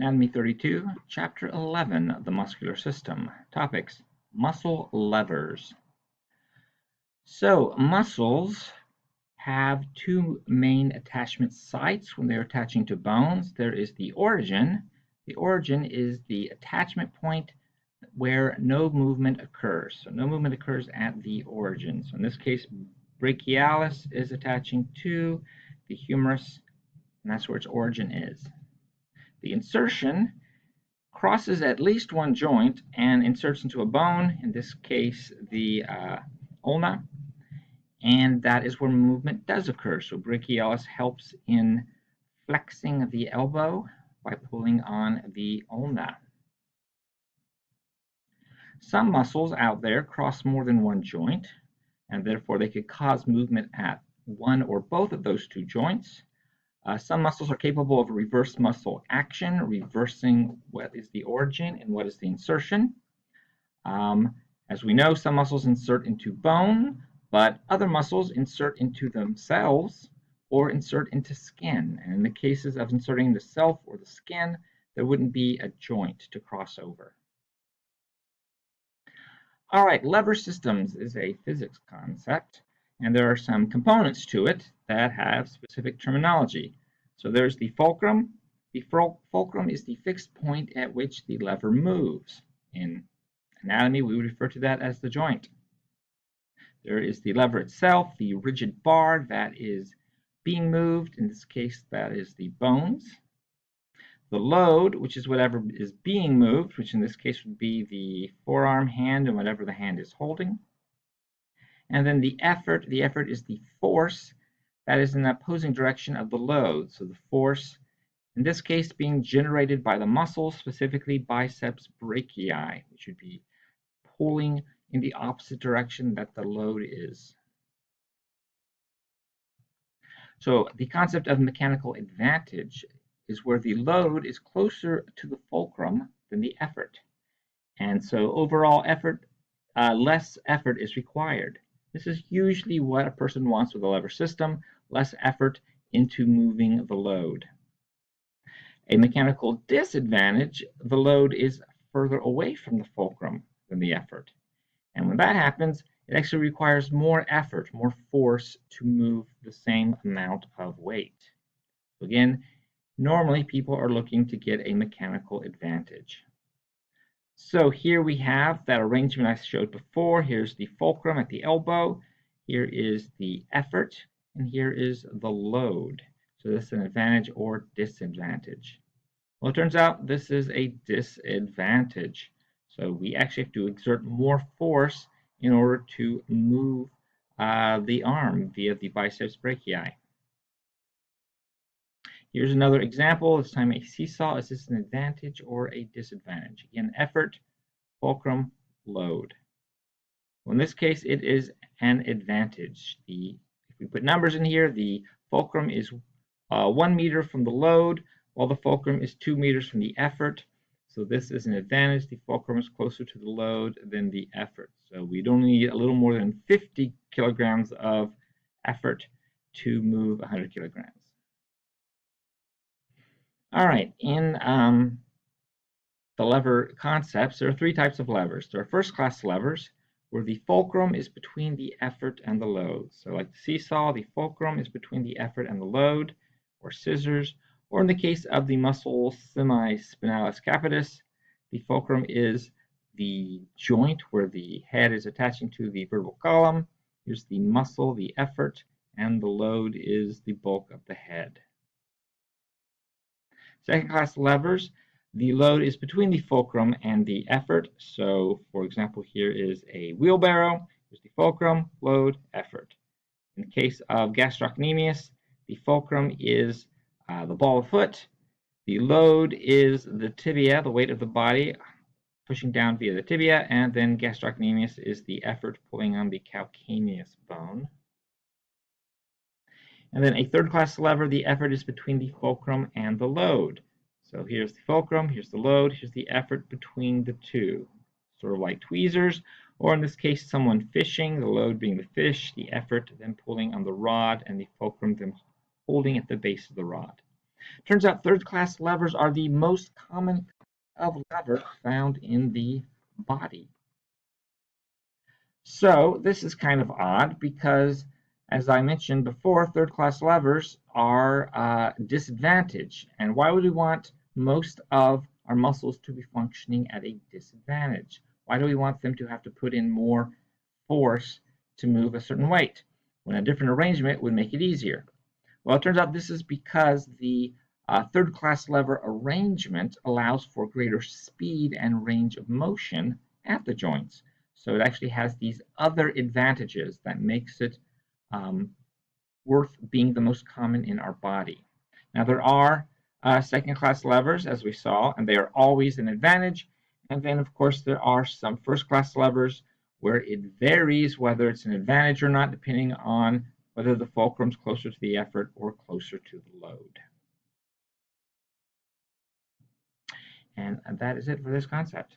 Anatomy 32, Chapter 11, the muscular system. Topics: muscle levers. So, muscles have two main attachment sites when they're attaching to bones. There is the origin. The origin is the attachment point where no movement occurs. So no movement occurs at the origin. So in this case, brachialis is attaching to the humerus, and that's where its origin is. The insertion crosses at least one joint and inserts into a bone, in this case the ulna, and that is where movement does occur. So brachialis helps in flexing the elbow by pulling on the ulna. Some muscles out there cross more than one joint, and therefore they could cause movement at one or both of those two joints. Some muscles are capable of reverse muscle action, reversing what is the origin and what is the insertion. As we know, some muscles insert into bone, but other muscles insert into themselves or insert into skin. And in the cases of inserting into self or the skin, there wouldn't be a joint to cross over. All right, lever systems is a physics concept, and there are some components to it that have specific terminology. So there's the fulcrum. The fulcrum is the fixed point at which the lever moves. In anatomy, we would refer to that as the joint. There is the lever itself, the rigid bar that is being moved. In this case, that is the bones. The load, which is whatever is being moved, which in this case would be the forearm, hand, and whatever the hand is holding. And then the effort is the force that is in the opposing direction of the load. So the force, in this case, being generated by the muscle, specifically biceps brachii, which would be pulling in the opposite direction that the load is. So the concept of mechanical advantage is where the load is closer to the fulcrum than the effort. And so overall effort, less effort is required. This is usually what a person wants with a lever system, less effort into moving the load. A mechanical disadvantage, the load is further away from the fulcrum than the effort. And when that happens, it actually requires more effort, more force to move the same amount of weight. So again, normally people are looking to get a mechanical advantage. So here we have that arrangement I showed before. Here's the fulcrum at the elbow. Here is the effort, and here is the load. So this is an advantage or disadvantage. Well, it turns out this is a disadvantage. So we actually have to exert more force in order to move the arm via the biceps brachii. Here's another example, this time a seesaw. Is this an advantage or a disadvantage? Again, effort, fulcrum, load. Well, in this case, it is an advantage. If we put numbers in here, the fulcrum is 1 meter from the load, while the fulcrum is 2 meters from the effort. So this is an advantage. The fulcrum is closer to the load than the effort. So we'd only need a little more than 50 kilograms of effort to move 100 kilograms. All right, in the lever concepts, there are three types of levers. There are first-class levers, where the fulcrum is between the effort and the load. So like the seesaw, the fulcrum is between the effort and the load, or scissors, or in the case of the muscle semispinalis capitis, the fulcrum is the joint where the head is attaching to the vertebral column. Here's the muscle, the effort, and the load is the bulk of the head. Second-class levers, the load is between the fulcrum and the effort. So, for example, here is a wheelbarrow. Here's the fulcrum, load, effort. In the case of gastrocnemius, the fulcrum is the ball of foot. The load is the tibia, the weight of the body, pushing down via the tibia, and then gastrocnemius is the effort pulling on the calcaneus bone. And then a third-class lever, the effort is between the fulcrum and the load. So here's the fulcrum, here's the load, here's the effort between the two. Sort of like tweezers, or in this case, someone fishing, the load being the fish, the effort then pulling on the rod, and the fulcrum then holding at the base of the rod. Turns out third-class levers are the most common of levers found in the body. So this is kind of odd because, as I mentioned before, third-class levers are disadvantaged. And why would we want most of our muscles to be functioning at a disadvantage? Why do we want them to have to put in more force to move a certain weight when a different arrangement would make it easier? Well, it turns out this is because the third-class lever arrangement allows for greater speed and range of motion at the joints. So it actually has these other advantages that makes it worth being the most common in our body. Now, there are second-class levers, as we saw, and they are always an advantage. And then, of course, there are some first-class levers where it varies whether it's an advantage or not, depending on whether the fulcrum's closer to the effort or closer to the load. And that is it for this concept.